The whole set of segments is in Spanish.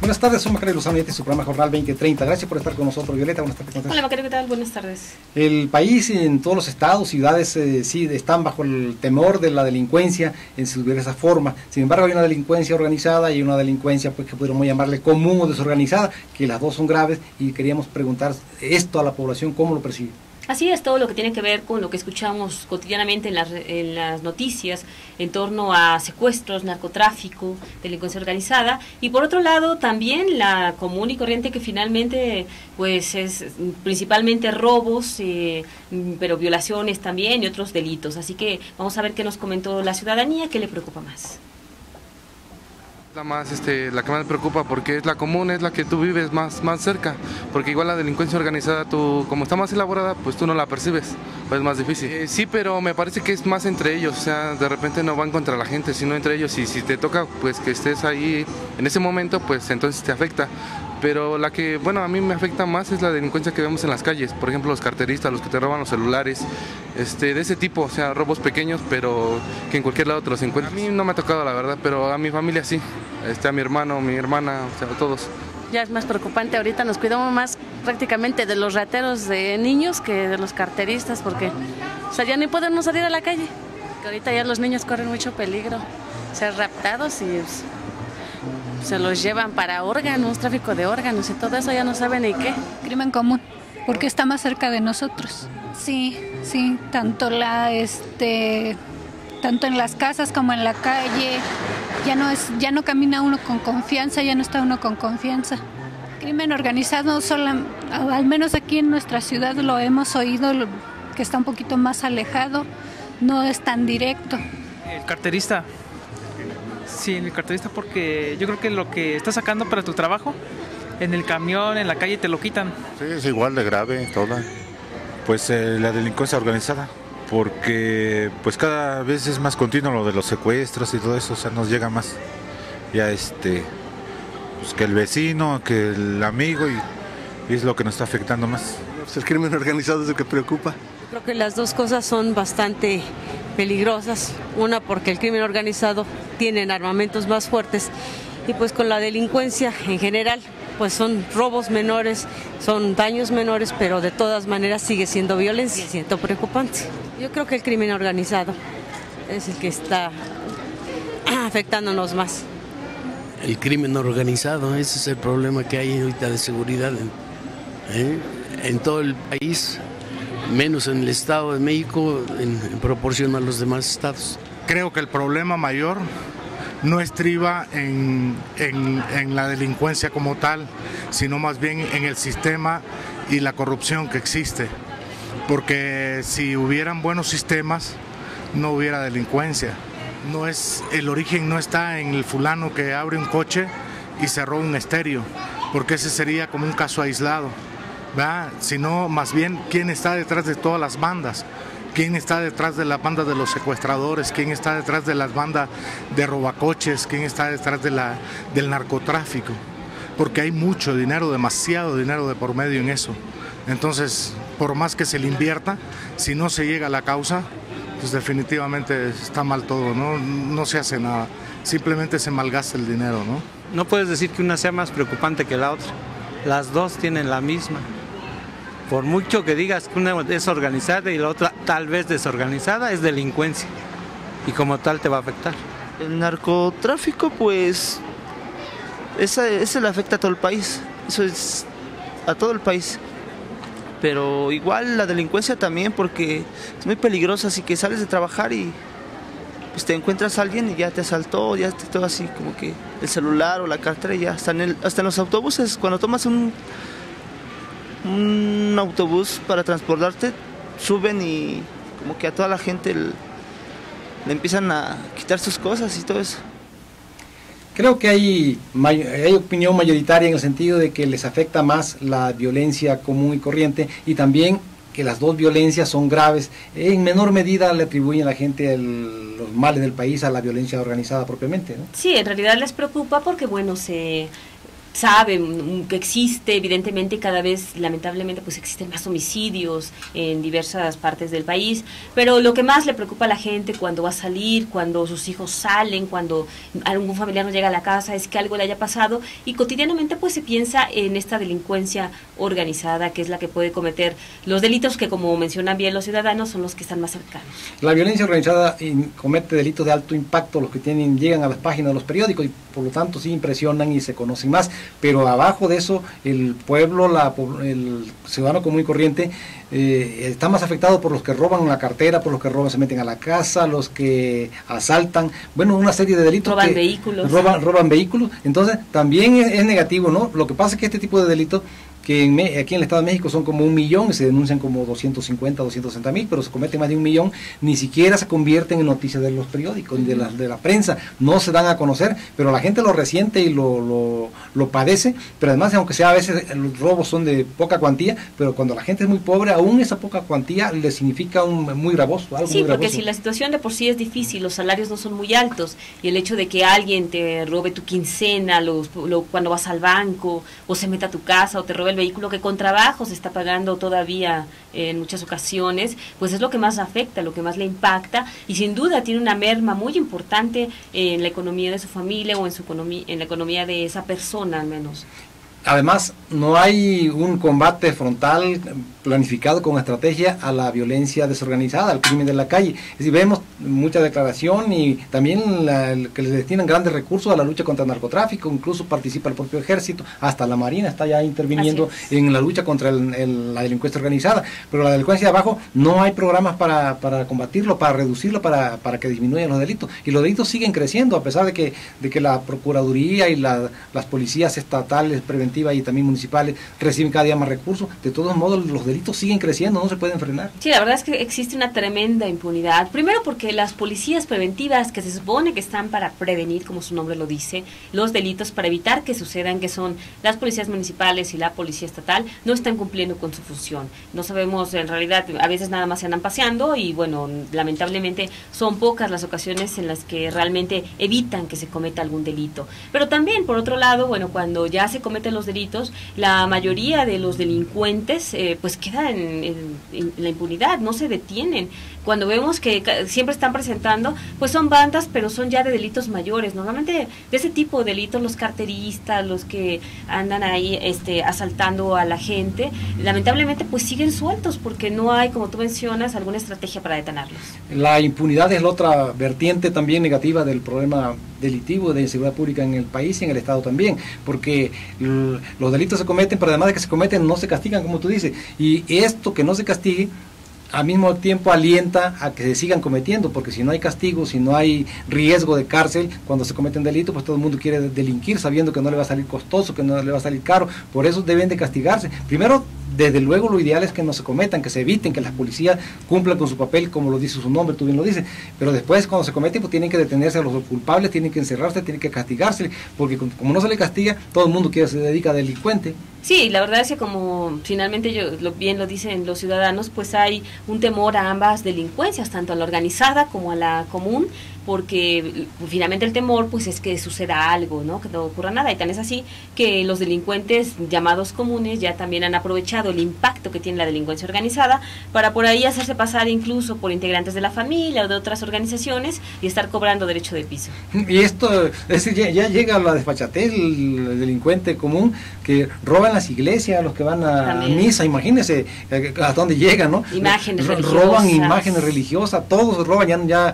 Buenas tardes, soy Macario Lozano y este es su programa Jornal 2030. Gracias por estar con nosotros, Violeta. Buenas tardes. Hola Macario, ¿qué tal? Buenas tardes. El país, en todos los estados, ciudades, sí, están bajo el temor de la delincuencia en su diversa forma. Sin embargo, hay una delincuencia organizada y una delincuencia, pues, que podríamos llamarle común o desorganizada, que las dos son graves, y queríamos preguntar esto a la población, ¿cómo lo percibe? Así es, todo lo que tiene que ver con lo que escuchamos cotidianamente en las noticias en torno a secuestros, narcotráfico, delincuencia organizada, y por otro lado también la común y corriente, que finalmente pues es principalmente robos, pero violaciones también y otros delitos. Así que vamos a ver qué nos comentó la ciudadanía, qué le preocupa más. La que más me preocupa, porque es la común, es la que tú vives más cerca, porque igual la delincuencia organizada, tú, como está más elaborada, pues tú no la percibes, pues es más difícil. Sí, pero me parece que es más entre ellos, o sea, de repente no van contra la gente, sino entre ellos, y si te toca pues que estés ahí en ese momento, pues entonces te afecta. Pero la que, bueno, a mí me afecta más es la delincuencia que vemos en las calles, por ejemplo los carteristas, los que te roban los celulares, de ese tipo, o sea, robos pequeños, pero que en cualquier lado te los encuentras. A mí no me ha tocado, la verdad, pero a mi familia sí, a mi hermano, mi hermana, o sea, a todos. Ya es más preocupante, ahorita nos cuidamos más prácticamente de los rateros de niños que de los carteristas, porque, o sea, ya ni podemos salir a la calle, que ahorita ya los niños corren mucho peligro, ser raptados y se los llevan para órganos, tráfico de órganos y todo eso, ya no saben ni qué. Crimen común, porque está más cerca de nosotros. Sí, tanto tanto en las casas como en la calle, ya no camina uno con confianza, ya no está uno con confianza. Crimen organizado, al menos aquí en nuestra ciudad lo hemos oído, que está un poquito más alejado, no es tan directo. El carterista. Sí, el carterista, porque yo creo que lo que estás sacando para tu trabajo, en el camión, en la calle te lo quitan. Sí, es igual de grave toda. Pues la delincuencia organizada, porque pues cada vez es más continuo lo de los secuestros y todo eso, o sea, nos llega más ya pues que el vecino, que el amigo, y es lo que nos está afectando más. Pues el crimen organizado es lo que preocupa. Yo creo que las dos cosas son bastante peligrosas, una porque el crimen organizado tiene armamentos más fuertes, y pues con la delincuencia en general, pues son robos menores, son daños menores, pero de todas maneras sigue siendo violencia, siento preocupante. Yo creo que el crimen organizado es el que está afectándonos más. El crimen organizado, ese es el problema que hay ahorita de seguridad en todo el país, menos en el Estado de México en proporción a los demás estados. Creo que el problema mayor no estriba en la delincuencia como tal, sino más bien en el sistema y la corrupción que existe. Porque si hubieran buenos sistemas, no hubiera delincuencia. El origen no está en el fulano que abre un coche y cerró un estéreo, porque ese sería como un caso aislado, ¿verdad? Sino más bien quién está detrás de todas las bandas. ¿Quién está detrás de la banda de los secuestradores? ¿Quién está detrás de las bandas de robacoches? ¿Quién está detrás del narcotráfico? Porque hay mucho dinero, demasiado dinero de por medio en eso. Entonces, por más que se le invierta, si no se llega a la causa, pues definitivamente está mal todo, ¿no? No se hace nada, simplemente se malgasta el dinero, ¿no? No puedes decir que una sea más preocupante que la otra, las dos tienen la misma. Por mucho que digas que una es organizada y la otra tal vez desorganizada, es delincuencia, y como tal te va a afectar. El narcotráfico, pues, ese le afecta a todo el país, eso es a todo el país. Pero igual la delincuencia también, porque es muy peligrosa, así que sales de trabajar y pues te encuentras a alguien y ya te asaltó, ya te todo así como que el celular o la cartera, y ya hasta en los autobuses, cuando tomas un autobús para transportarte, suben y como que a toda la gente le empiezan a quitar sus cosas y todo eso. Creo que hay opinión mayoritaria en el sentido de que les afecta más la violencia común y corriente, y también que las dos violencias son graves. En menor medida le atribuyen a la gente los males del país a la violencia organizada propiamente, ¿no? Sí, en realidad les preocupa porque, bueno, sabe que existe, evidentemente cada vez lamentablemente pues existen más homicidios en diversas partes del país, pero lo que más le preocupa a la gente cuando va a salir, cuando sus hijos salen, cuando algún familiar no llega a la casa, es que algo le haya pasado, y cotidianamente pues se piensa en esta delincuencia organizada, que es la que puede cometer los delitos que, como mencionan bien los ciudadanos, son los que están más cercanos. La violencia organizada comete delitos de alto impacto, los que llegan a las páginas de los periódicos, y por lo tanto sí impresionan y se conocen más, pero abajo de eso el pueblo, el ciudadano común y corriente está más afectado por los que roban la cartera, por los que se meten a la casa, los que asaltan, bueno, una serie de delitos. Roban vehículos. Roban vehículos, entonces también es negativo, ¿no? Lo que pasa es que este tipo de delitos, que aquí en el Estado de México son como 1 millón, se denuncian como 250, 260 mil, pero se cometen más de 1 millón, ni siquiera se convierten en noticias de los periódicos, de la prensa, no se dan a conocer, pero la gente lo resiente y lo padece, pero además, aunque sea a veces los robos son de poca cuantía, pero cuando la gente es muy pobre, aún esa poca cuantía le significa muy gravoso, algo sí, muy gravoso. Porque si la situación de por sí es difícil, los salarios no son muy altos, y el hecho de que alguien te robe tu quincena, cuando vas al banco, o se meta a tu casa, o te robe el vehículo que con trabajo se está pagando todavía en muchas ocasiones, pues es lo que más afecta, lo que más le impacta, y sin duda tiene una merma muy importante en la economía de su familia o en la economía de esa persona al menos. Además, no hay un combate frontal planificado con estrategia a la violencia desorganizada, al crimen de la calle. Es decir, vemos mucha declaración y también que le destinan grandes recursos a la lucha contra el narcotráfico, incluso participa el propio ejército, hasta la Marina está ya interviniendo en la lucha contra la delincuencia organizada, pero la delincuencia de abajo no hay programas para combatirlo, para reducirlo, para que disminuyan los delitos, y los delitos siguen creciendo a pesar de que la Procuraduría y las policías estatales preventivas y también municipales reciben cada día más recursos. De todos modos los delitos siguen creciendo, no se pueden frenar. Sí, la verdad es que existe una tremenda impunidad, primero porque las policías preventivas, que se supone que están para prevenir, como su nombre lo dice, los delitos, para evitar que sucedan, que son las policías municipales y la policía estatal, no están cumpliendo con su función. No sabemos, en realidad a veces nada más se andan paseando, y bueno, lamentablemente son pocas las ocasiones en las que realmente evitan que se cometa algún delito. Pero también, por otro lado, bueno, cuando ya se cometen los delitos, la mayoría de los delincuentes pues quedan en la impunidad, no se detienen. Cuando vemos que siempre están presentando, pues son bandas, pero son ya de delitos mayores. Normalmente de ese tipo de delitos, los carteristas, los que andan ahí asaltando a la gente, lamentablemente pues siguen sueltos porque no hay, como tú mencionas, alguna estrategia para detenerlos. La impunidad es la otra vertiente también negativa del problema delictivo de inseguridad pública en el país y en el Estado también, porque los delitos se cometen, pero además de que se cometen no se castigan, como tú dices, y esto que no se castigue al mismo tiempo alienta a que se sigan cometiendo, porque si no hay castigo, si no hay riesgo de cárcel cuando se cometen delitos, pues todo el mundo quiere delinquir sabiendo que no le va a salir costoso, que no le va a salir caro. Por eso deben de castigarse. Primero, desde luego lo ideal es que no se cometan, que se eviten, que las policías cumplan con su papel, como lo dice su nombre, tú bien lo dices, pero después cuando se cometen pues tienen que detenerse a los culpables, tienen que encerrarse, tienen que castigarse, porque como no se le castiga, todo el mundo se dedica a delincuente. Sí, la verdad es que como finalmente bien lo dicen los ciudadanos, pues hay un temor a ambas delincuencias, tanto a la organizada como a la común, porque finalmente el temor pues es que suceda algo, ¿no? Que no ocurra nada, y tan es así que los delincuentes llamados comunes ya también han aprovechado el impacto que tiene la delincuencia organizada para por ahí hacerse pasar incluso por integrantes de la familia o de otras organizaciones y estar cobrando derecho de piso. Y esto ya llega a la desfachatez, el delincuente común que roban las iglesias, los que van a misa, imagínense hasta dónde llegan, ¿no? Imágenes religiosas. Roban imágenes religiosas, todos roban, ya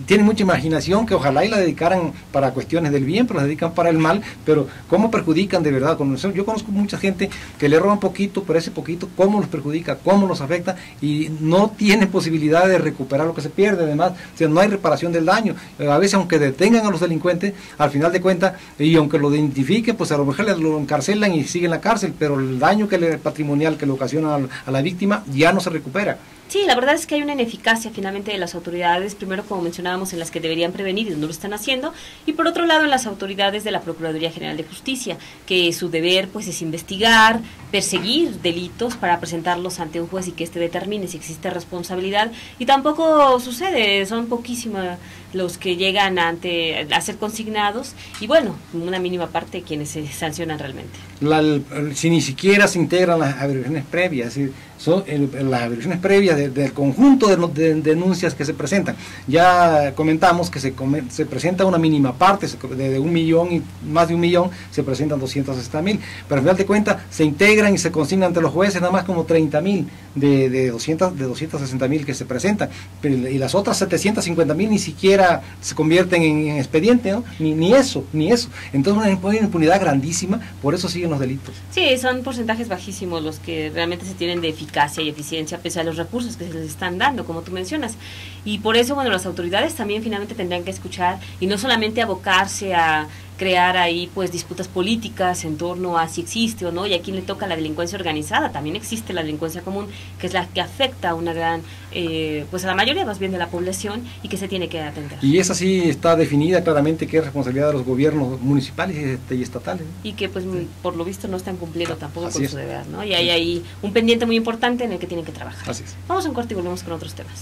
tienen mucha imaginación que ojalá y la dedicaran para cuestiones del bien, pero la dedican para el mal, pero cómo perjudican de verdad. Yo conozco mucha gente que le roban poquito, pero ese poquito cómo los perjudica, cómo los afecta, y no tienen posibilidad de recuperar lo que se pierde. Además, o sea, no hay reparación del daño. A veces, aunque detengan a los delincuentes, al final de cuentas, y aunque lo identifiquen, pues a lo mejor lo encarcelan y sigue en la cárcel, pero el daño patrimonial que le ocasiona a la víctima ya no se recupera. Sí, la verdad es que hay una ineficacia finalmente de las autoridades, primero como mencionábamos en las que deberían prevenir y no lo están haciendo, y por otro lado en las autoridades de la Procuraduría General de Justicia, que su deber pues es investigar, perseguir delitos para presentarlos ante un juez y que éste determine si existe responsabilidad, y tampoco sucede, son poquísimas los que llegan a ser consignados y bueno, una mínima parte quienes se sancionan realmente. Si ni siquiera se integran las averiguaciones previas, es decir, son las averiguaciones previas del conjunto de denuncias que se presentan. Ya comentamos que se presenta una mínima parte, de 1 millón y más de 1 millón, se presentan 260.000, pero al final de cuentas se integran y se consignan ante los jueces nada más como 30.000 de 260.000 que se presentan, y las otras 750.000 ni siquiera se convierten en expediente, ¿no? Ni eso. Entonces una impunidad grandísima, por eso siguen los delitos. Sí, son porcentajes bajísimos los que realmente se tienen de eficacia y eficiencia pese a los recursos que se les están dando, como tú mencionas. Y por eso, bueno, las autoridades también finalmente tendrán que escuchar y no solamente abocarse a crear ahí pues disputas políticas en torno a si existe o no y a quién le toca la delincuencia organizada. También existe la delincuencia común, que es la que afecta a una gran, pues a la mayoría más bien de la población y que se tiene que atender. Y esa sí está definida claramente que es responsabilidad de los gobiernos municipales y estatales, ¿no? Y que pues por lo visto no están cumpliendo tampoco con su deber, ¿no? Y hay ahí un pendiente muy importante en el que tienen que trabajar. Así es. Vamos a un corte y volvemos con otros temas.